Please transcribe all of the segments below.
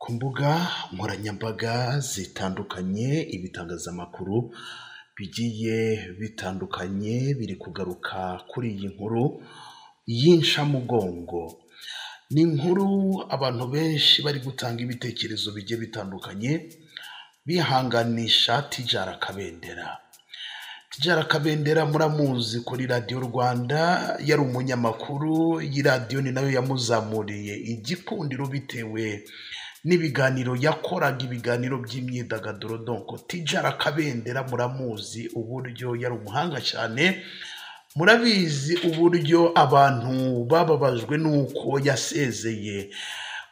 Ku mbuga nkoranyambaga zitandukanye ibitangazamakuru bigiye bitandukanye biri kugaruka kuri iyi nkuru y'incamugongo. Ni inkuru abantu benshi bari gutanga ibitekerezo bigiye bitandukanye bihanganisha Tidjara Kabendera. Tidjara Kabendera muramuzi kuri Radio Rwanda, yari umunyamakuru, iyi radio ni nayo yamuzamuriye igikundiro bitewe n'ibiganiro yakoraga, ibiganiro by'imyidagaduro. Donc Tidjara Kabendera muramuzi uburyo yari umuhanga cyane, murabizi uburyo abantu bababajwe nuko yasezeye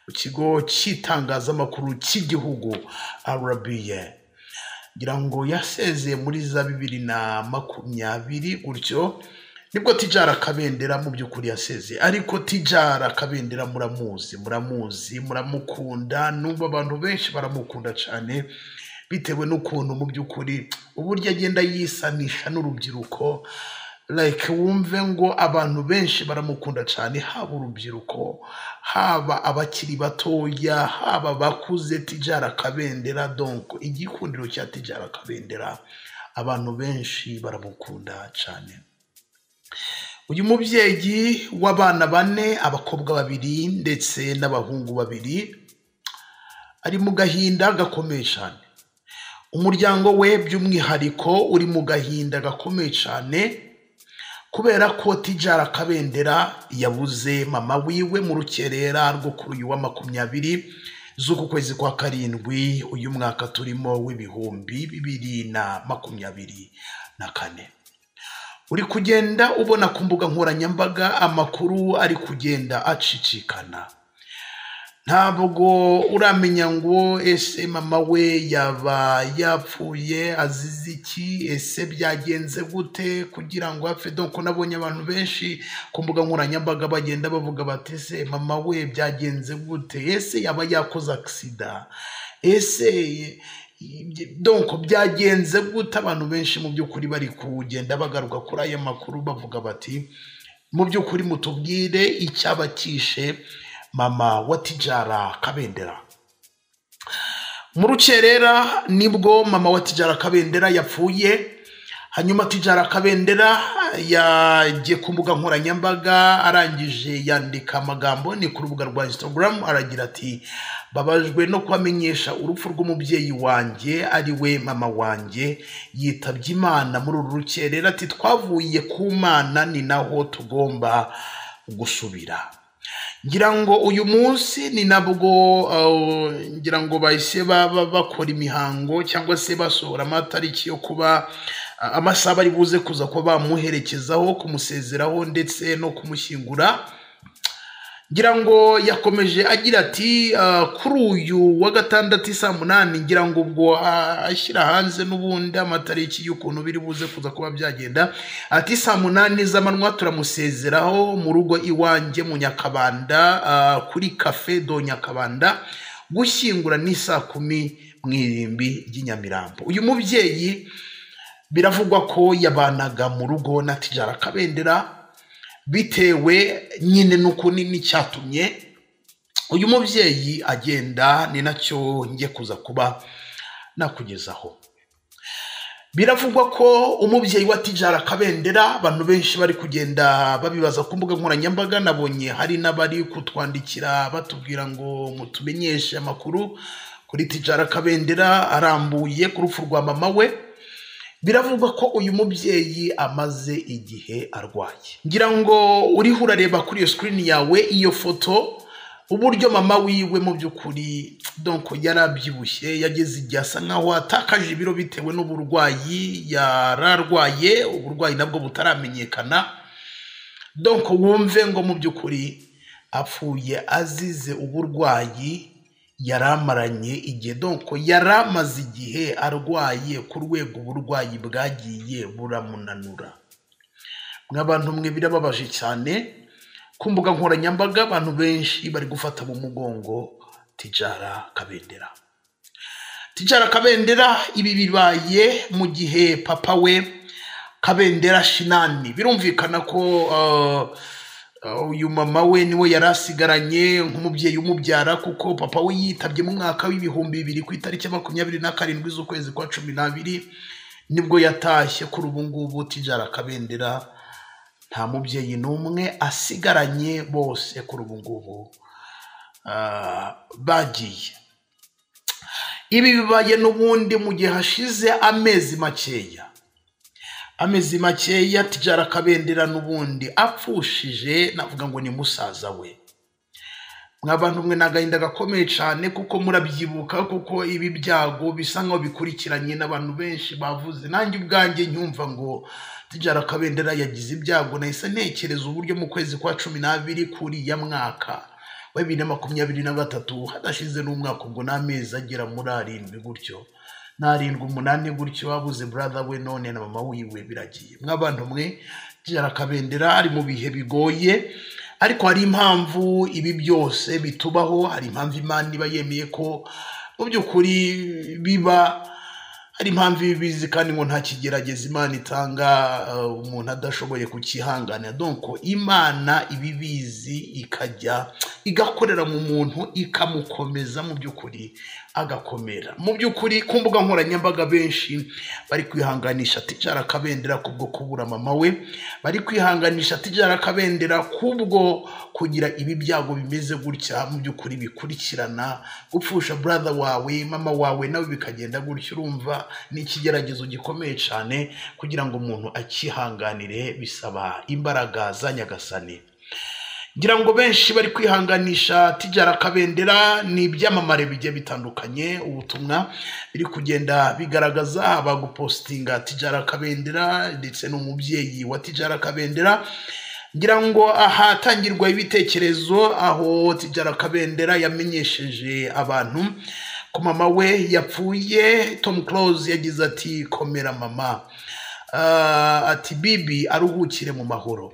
mu kigo cy'itangazamakuru cy'igihugu RBA. Ngira ngo yasezeye muri za 2020 gutyo nibwo Tidjara Kabendera mu by'ukuri yasezeye. Ariko Tidjara Kabendera muramuzi muramukunda, nubwo abantu benshi baramukunda cyane bitewe n'ukuntu mu by'ukuri uburyo agenda yisanisha n'urubyiruko. Like wumve ngo abantu benshi baramukunda cyane, haba urubyiruko, haba abakiri batoya, haba bakuze. Tidjara Kabendera, donc igikundiro cya Tidjara Kabendera abantu benshi baramukunda cyane. Uyu mubyeyi w'abana 4, abakobwa 2 ndetse n'abahungu 2, ari mu gahinda gakomeye cyane. Umuryango we by'umwihariko uri mu gahinda gakomeye cyane kubera ko Tidjara Kabendera yabuze mama wiwe mu rukerera rwo kuri uyu wa 20 z'uku kwezi kwa karindwi uyu mwaka turimo w'ibihumbi 2024. Uri kugenda ubona ku mbuga nkoranyambaga amakuru ari kugenda acicikana. Ntabwo uramenya ngo ese mama we yaba yapfuye azize iki, ese byagenze gute kugira ngo apfe. Donc nabonye abantu benshi ku mbuga nkoranyambaga bagenda bavuga bati ese mama we byagenze gute, ese yaba yakoze accident, ese donc byagenze gute. Abantu benshi mu by'ukuri bari kugenda bagaruka kuri aya makuru bavuga bati mu by'ukuri mutubwire icyaba kishe mama wa Tidjara Kabendera. Mu rukerera nibwo mama wa Tidjara Kabendera yapfuye. Hanyuma Tidjara Kabendera yagiye ku mbuga nkoranyambaga, arangije yandika amagambo ni ku rubuga rwa Instagram, aragira ati babajwe no kwamenyesha urupfu rw'umubyeyi wanjye ari we mama wanjye, yitabye Imana muri uru rukerera. Ati twavuye ku Mana, ni naho tugomba gusubira. Ngira ngo uyu munsi ni nabwo ngira ngo bahise bakora imihango cyangwa se basohora amatariki yo kuba amasaha bari buze kuza kuba bamuherekezaho, kumusezeraho ndetse no kumushyingura. Ngira ngo yakomeje agira ati kuri uyu wa 6 saa 8, ngira ngo ubwo ashyira hanze n'ubundi amatariki y'ukuntu biri buze kuza kuba byagenda. Ati saa 8 z'amanywa turamusezeraho mu rugo iwanjye mu Nyakabanda, kuri Cafe do Nyakabanda, gushyingura ni saa 10 mu irimbi ry'Inyamirambo. Uyu mubyeyi biravugwa ko yabanaga mu rugo na Tidjara Kabendera, bitewe nyine nuko nini cyatumye uyu mubyeyi agenda, ni nacyo ngiye kuza kuba nakugezaho. Biravugwa ko umubyeyi wa Tidjara Kabendera, abantu benshi bari kugenda babibaza ku mbuga nkoranyambaga. Nabonye hari n'abari kutwandikira batubwira ngo mutumenyeshe amakuru kuri Tidjara Kabendera arambuye ku rupfu rwa mama we. Biravugwa ko uyu mubyeyi amaze igihe arwaye. Ngira ngo uriho urareba kuri iyo screen yawe iyo foto uburyo mama wiwe mu by'ukuri donc yarabyibushye, yageze igihe asa nkaho atakaje ibiro bitewe n'uburwayi yararwaye, uburwayi nabwo butaramenyekana. Donc wumve ngo mu by'ukuri apfuye azize uburwayi yaramaranye igihe. Donc yaramaze igihe arwaye ku rwego uburwayi bwagiye buramunanura. Mw'abantu mwe birababaje cyane. Ku mbuga nkoranyambaga abantu benshi bari gufata mu mugongo Tidjara Kabendera. Tidjara Kabendera ibi bibaye mu gihe papa we Kabendera Shinani, birumvikana ko uyu mama we niwe yari asigaranye nk'umubyeyi umubyara kuko papa we yitabye mu mwaka w'ibihumbi 2000 ku itariki 27 z'ukwezi kwa 12 nibwo yatashye. kuri ubu ngubu Tidjara Kabendera nta mubyeyi n'umwe asigaranye, bose kuri ubu ngubu bagiye. Ibi bibaye n'ubundi mu gihe hashize amezi makeya Tidjara Kabendera n'ubundi apfushije, navuga ngo ni musaza we. Mwabantu mwe nagahinda gakomeye cyane kuko murabyibuka, kuko ibi byago bisa nkaho bikurikiranye n'abantu benshi bavuze. Nanjye ubwanjye nyumva ngo Tidjara Kabendera yagize ibyago, nahise ntekereza uburyo mu kwezi kwa 12 kuri ya mwaka wa 2023 hadashize n'umwaka, ubwo n'amezi agera muri 7 gutyo, 7-8 gutyo, wabuze brother we none na mama wiwe biragiye. Mwabantu mwe Tidjara Kabendera ari mu bihe bigoye, ariko hari impamvu ibi byose bitubaho, hari impamvu Imana iba yemeye ko mu by'ukuri biba, hari impamvu ibizi kandi ngo nta kigerageza Imana itanga umuntu adashoboye kukihangana. Donc Imana ibibizi ikajya igakorera mu muntu ikamukomeza, mu by'ukuri agakomera. Mu by'ukuri ku mbuga nkoranyambaga benshi bari kwihanganisha Tidjara Kabendera kubwo kubura mama we, bari kwihanganisha Tidjara Kabendera kubwo kugira ibi byago bimeze gutya, mu by'ukuri bikurikirana, gupfusha brother wawe, mama wawe nawe bikagenda gutyo. Urumva ni ikigeragezo gikomeye cyane, kugira ngo umuntu akihanganire bisaba imbaraga za Nyagasani. Ngira ngo benshi bari kwihanganisha Tidjara Kabendera, ni ibyamamare bigiye bitandukanye, ubutumwa biri kugenda bigaragaza, abagupostinga Tidjara Kabendera ndetse n'umubyeyi wa Tidjara Kabendera. Ngira ngo ahatangirwa ibitekerezo, aho Tidjara Kabendera yamenyesheje abantu ko mama we yapfuye. Tom Close yagize ati komera mama, ati bibi aruhukire mu mahoro.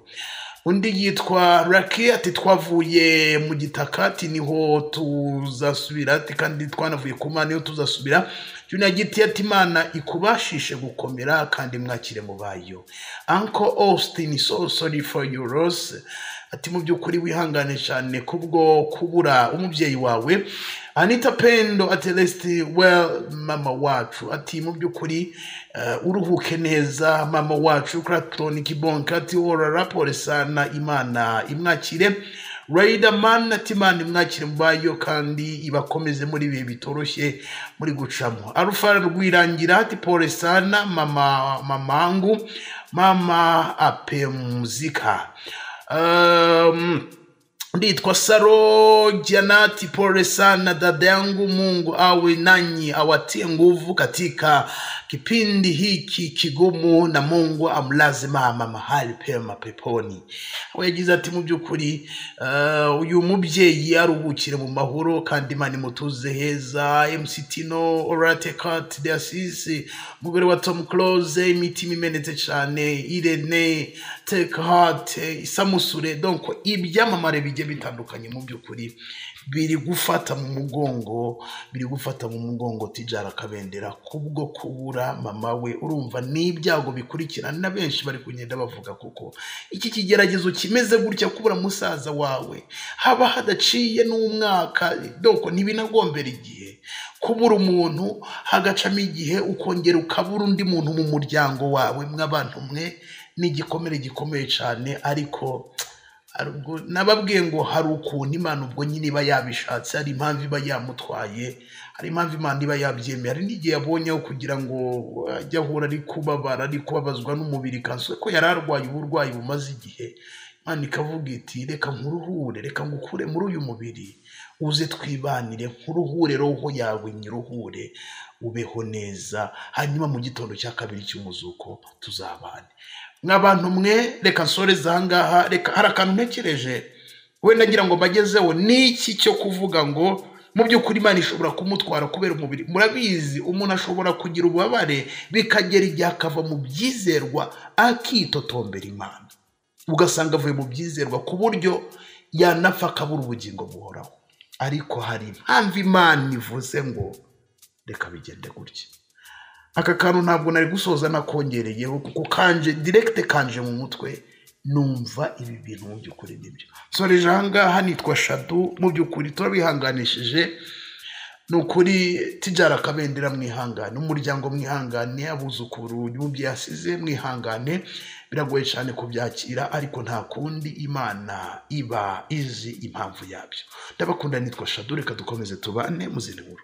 Undi yitwa Raki ati twavuye mu gitaka, ati niho tuzasubira, ati kandi twanavuye ku Mana niho tuzasubira. Junior Giti ati Imana ikubashishe gukomera kandi mwakire mu bayo. Uncle Austin, so sorry for your loss, ati mu by'ukuri wihangane cyane kubwo kubura umubyeyi wawe. Anita Pendo ati rest well mama wacu, ati mu by'ukuri uruhuke neza mama wacu. Clapton Kibonka ati ora pole sana, Imana imwakire. Riderman ati Imana imwakire mubayo kandi ibakomeze muri bihe bitoroshye muri gucamo. Alpha Rwirangira ati pole sana mamangu, mama ape muzika. Nditwa Saro Janati, pole sana dada yangu, Mungu awe nanyi awatie nguvu katika kipindi hiki kigumu, na Mungu amlaze mama mahali pema peponi. Yagize ati mu by'ukuri uyu mubyeyi aruhukire mu mahoro kandi Imana imutuze heza. MC Tino Orate Cat de Assisi, mugore wa Tom Close, imitima imenetse cyane, Irene Take Heart, Isamusure. Donc ibyamamare bigiye bitandukanye mu by'ukuri biri gufata mu mugongo Tidjara Kabendera kubwo kubura mama we. Urumva ni ibyago bikurikirana na benshi bari kugenda bavuga, kuko iki kigeragezo kimeze gutya, kubura musaza wawe haba hadaciye n'umwaka, doko ntibinagombera igihe. Kubura umuntu hagacamo igihe ukongera ukabura undi muntu mu muryango wawe, mw'abantu mwe ni igikomere gikomeye cyane. Ariko nababwiye ngo hari ukuntu Imana ubwo nyine iba yabishatse, hari impamvu iba yamutwaye, hari impamvu Imana iba yabyemeye. Hari n'igihe yabonyeho kugira ngo ajye ahura ari kubabara, ari kubabazwa n'umubiri, kanswe ko yari arwaye uburwayi bumaze igihe. Imana ikavuga iti reka nkuruhure, reka ngukure muri uyu mubiri, uze twibanire, nkuruhure roho yawe, nyiruhure, ubeho neza, hanyuma mu gitondo cya kabiri cy'umuzuko tuzabane. N'abantu mwe reka nsoreza ahangaha. Reka hari akantu ntekereje wenda ngira ngo bagezeho, n'iki cyo kuvuga ngo mu by'ukuri Imana ishobora kumutwara kubera umubiri. Murabizi umuntu ashobora kugira ububabare bikagera igihe akava mu byizerwa akitotombera Imana, ugasanga avuye mu byizerwa ku buryo yanapfa akabura ubugingo buhoraho. Ariko hari impamvu Imana ivuze ngo reka bigende gutya. Aka kantu ntabwo nari gusoza nakongereyeho, kuko kanje direct kanje mu mutwe numva ibi bintu mu by'ukuri nibyo. Soreje ahangaha nitwa Shadu, mu by'ukuri turabihanganishije, ni ukuri Tidjara Kabendera mwihangane, umuryango mwihangane, abuzukuru umubyeyi yasize mwihangane, biragoye cyane kubyakira ariko nta kundi, Imana iba izi impamvu yabyo. Ndabakunda, nitwa Shadu, reka dukomeze tubane mu zindi nkuru.